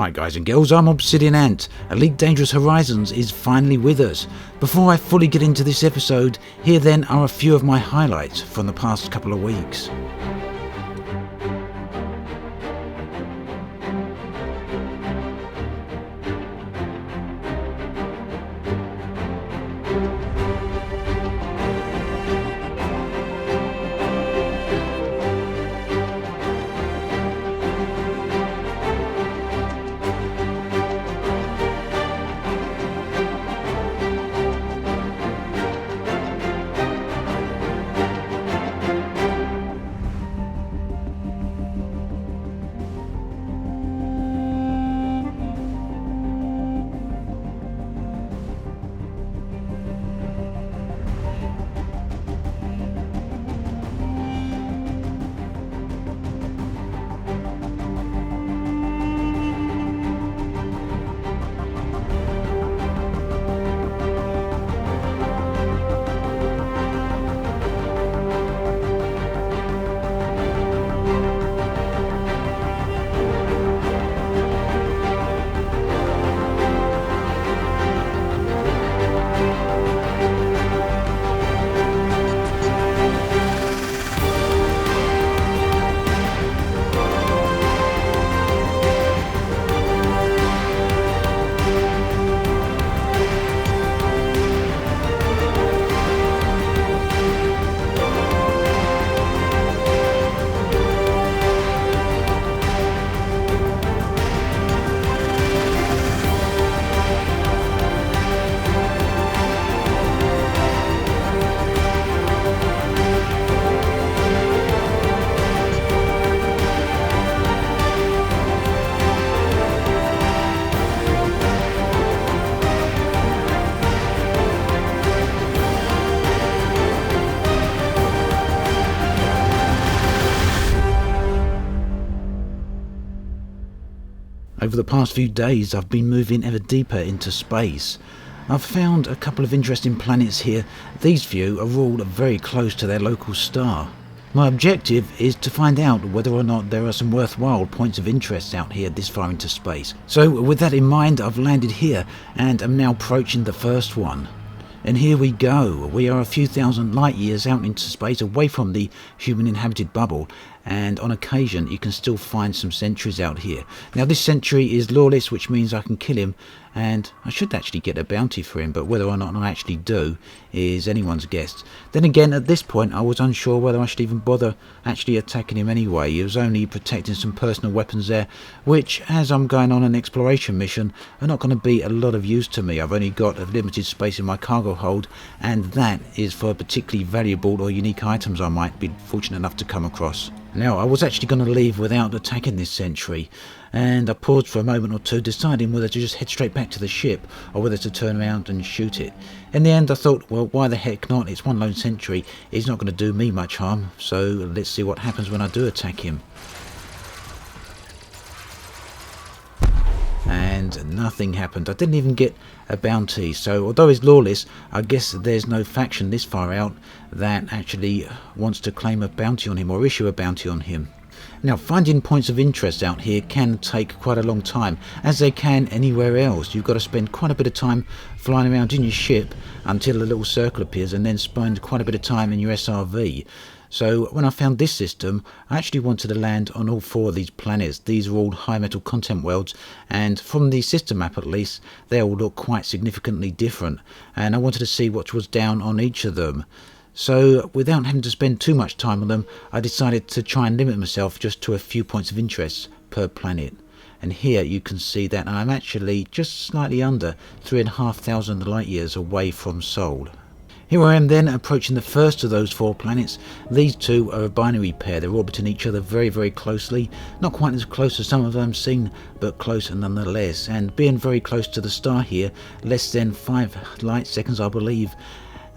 Hi guys and girls, I'm Obsidian Ant. Elite Dangerous Horizons is finally with us. Before I fully get into this episode, here then are a few of my highlights from the past couple of weeks. Over the past few days I've been moving ever deeper into space. I've found a couple of interesting planets here. These few are all very close to their local star. My objective is to find out whether or not there are some worthwhile points of interest out here this far into space. So with that in mind, I've landed here and am now approaching the first one. And here we go. We are a few thousand light years out into space away from the human inhabited bubble, and on occasion you can still find some sentries out here. Now this sentry is lawless, which means I can kill him, and I should actually get a bounty for him, but whether or not I actually do is anyone's guess. Then again, at this point I was unsure whether I should even bother actually attacking him anyway. He was only protecting some personal weapons there, which, as I'm going on an exploration mission, are not going to be a lot of use to me. I've only got a limited space in my cargo hold, and that is for particularly valuable or unique items I might be fortunate enough to come across. Now, I was actually going to leave without attacking this sentry, and I paused for a moment or two, deciding whether to just head straight back to the ship or whether to turn around and shoot it. In the end I thought, well, why the heck not? It's one lone sentry, he's not going to do me much harm, so let's see what happens when I do attack him. And nothing happened. I didn't even get a bounty, so although he's lawless, I guess there's no faction this far out that actually wants to claim a bounty on him or issue a bounty on him. Now, finding points of interest out here can take quite a long time, as they can anywhere else. You've got to spend quite a bit of time flying around in your ship until a little circle appears, and then spend quite a bit of time in your SRV. So when I found this system, I actually wanted to land on all four of these planets. These are all high metal content worlds, and from the system map at least, they all look quite significantly different, and I wanted to see what was down on each of them. So without having to spend too much time on them, I decided to try and limit myself just to a few points of interest per planet. And here you can see that I'm actually just slightly under 3,500 light years away from Sol. Here I am then approaching the first of those four planets. These two are a binary pair. They're orbiting each other very, very closely. Not quite as close as some of them seen, but close nonetheless. And being very close to the star here, less than 5 light seconds I believe,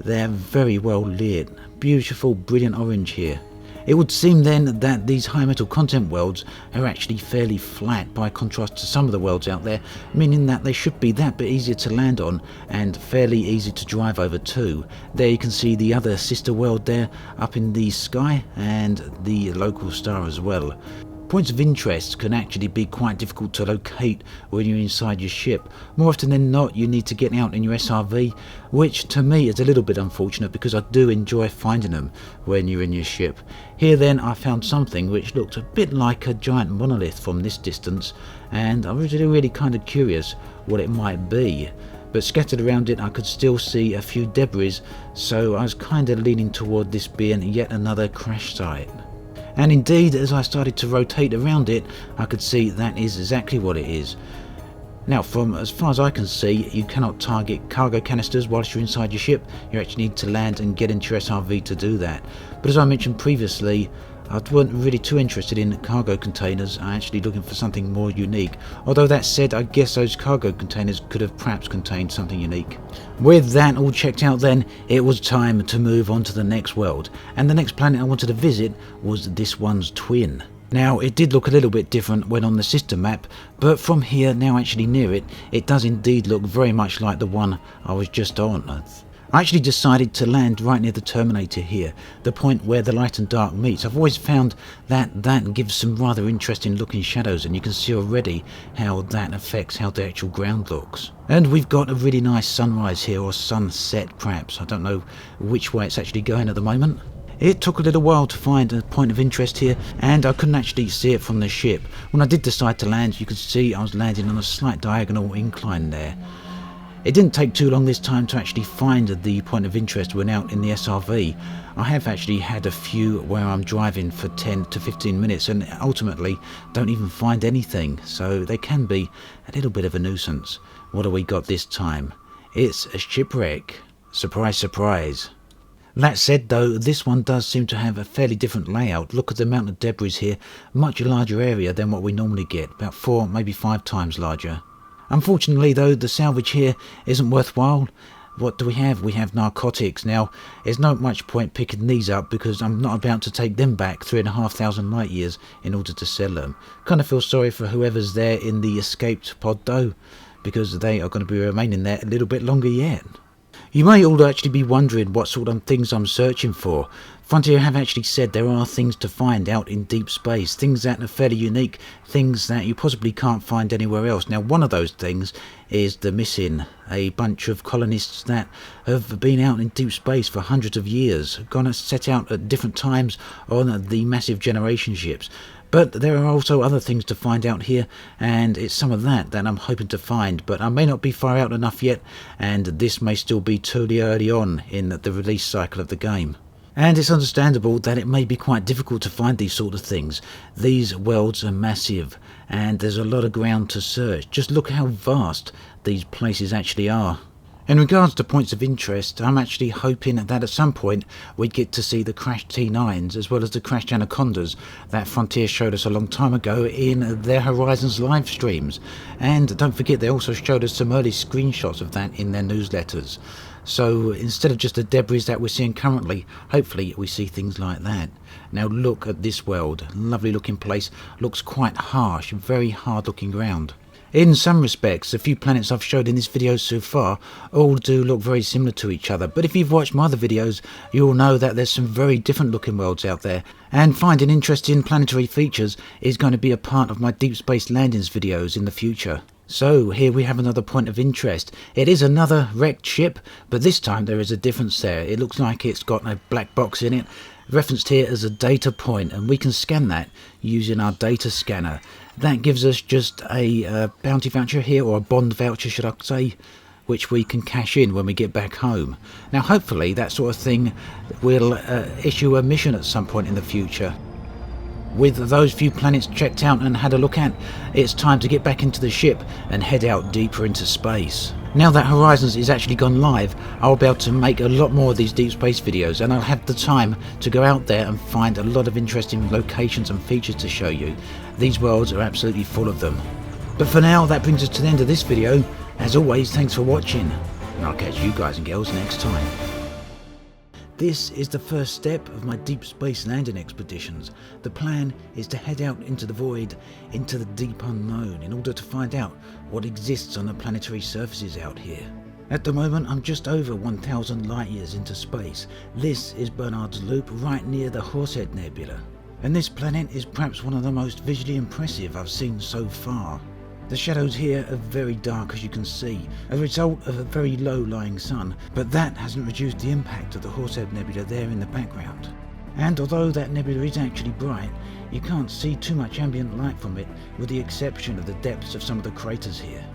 they're very well lit. Beautiful, brilliant orange here. It would seem then that these high metal content worlds are actually fairly flat by contrast to some of the worlds out there, meaning that they should be that bit easier to land on and fairly easy to drive over too. There you can see the other sister world there up in the sky and the local star as well. Points of interest can actually be quite difficult to locate when you're inside your ship. More often than not, you need to get out in your SRV, which to me is a little bit unfortunate because I do enjoy finding them when you're in your ship. Here then I found something which looked a bit like a giant monolith from this distance, and I was really kind of curious what it might be. But scattered around it I could still see a few debris, so I was kind of leaning toward this being yet another crash site. And indeed, as I started to rotate around it, I could see that is exactly what it is. Now, from as far as I can see, you cannot target cargo canisters whilst you're inside your ship. You actually need to land and get into your SRV to do that. But as I mentioned previously, I wasn't really too interested in cargo containers. I'm actually looking for something more unique. Although that said, I guess those cargo containers could have perhaps contained something unique. With that all checked out then, it was time to move on to the next world. And the next planet I wanted to visit was this one's twin. Now, it did look a little bit different when on the system map, but from here, now actually near it, it does indeed look very much like the one I was just on. I actually decided to land right near the Terminator here, the point where the light and dark meets. I've always found that gives some rather interesting looking shadows, and you can see already how that affects how the actual ground looks. And we've got a really nice sunrise here, or sunset perhaps. I don't know which way it's actually going at the moment. It took a little while to find a point of interest here, and I couldn't actually see it from the ship. When I did decide to land, you could see I was landing on a slight diagonal incline there. It didn't take too long this time to actually find the point of interest when out in the SRV. I have actually had a few where I'm driving for 10 to 15 minutes and ultimately don't even find anything, so they can be a little bit of a nuisance. What have we got this time? It's a shipwreck. Surprise, surprise. That said though, this one does seem to have a fairly different layout. Look at the amount of debris here, much larger area than what we normally get, about 4, maybe 5 times larger. Unfortunately though, the salvage here isn't worthwhile. What do we have? We have narcotics. Now, there's not much point picking these up because I'm not about to take them back 3,500 light years in order to sell them. Kind of feel sorry for whoever's there in the escaped pod though, because they are going to be remaining there a little bit longer yet. You may all actually be wondering what sort of things I'm searching for. Frontier have actually said there are things to find out in deep space, things that are fairly unique, things that you possibly can't find anywhere else. Now, one of those things is the missing, a bunch of colonists that have been out in deep space for hundreds of years, gonna set out at different times on the massive generation ships. But there are also other things to find out here, and it's some of that I'm hoping to find, but I may not be far out enough yet, and this may still be totally early on in the release cycle of the game. And it's understandable that it may be quite difficult to find these sort of things. These worlds are massive, and there's a lot of ground to search. Just look how vast these places actually are. In regards to points of interest, I'm actually hoping that at some point we'd get to see the crashed T9s as well as the crashed Anacondas that Frontier showed us a long time ago in their Horizons live streams. And don't forget, they also showed us some early screenshots of that in their newsletters. So instead of just the debris that we're seeing currently, hopefully we see things like that. Now look at this world. Lovely looking place. Looks quite harsh, very hard looking ground. In some respects, the few planets I've showed in this video so far all do look very similar to each other, but if you've watched my other videos, you'll know that there's some very different looking worlds out there, and finding interesting planetary features is going to be a part of my deep space landings videos in the future. So here we have another point of interest. It is another wrecked ship, but this time there is a difference there. It looks like it's got a black box in it, referenced here as a data point, and we can scan that using our data scanner. That gives us just a bounty voucher here, or a bond voucher should I say, which we can cash in when we get back home. Now hopefully that sort of thing will issue a mission at some point in the future. With those few planets checked out and had a look at, it's time to get back into the ship and head out deeper into space. Now that Horizons is actually gone live, I'll be able to make a lot more of these deep space videos, and I'll have the time to go out there and find a lot of interesting locations and features to show you. These worlds are absolutely full of them. But for now, that brings us to the end of this video. As always, thanks for watching, and I'll catch you guys and girls next time. This is the first step of my deep space landing expeditions. The plan is to head out into the void, into the deep unknown, in order to find out what exists on the planetary surfaces out here. At the moment, I'm just over 1,000 light years into space. This is Bernard's Loop, right near the Horsehead Nebula. and this planet is perhaps one of the most visually impressive I've seen so far. The shadows here are very dark, as you can see, a result of a very low-lying sun, but that hasn't reduced the impact of the Horsehead Nebula there in the background. And although that nebula is actually bright, you can't see too much ambient light from it, with the exception of the depths of some of the craters here.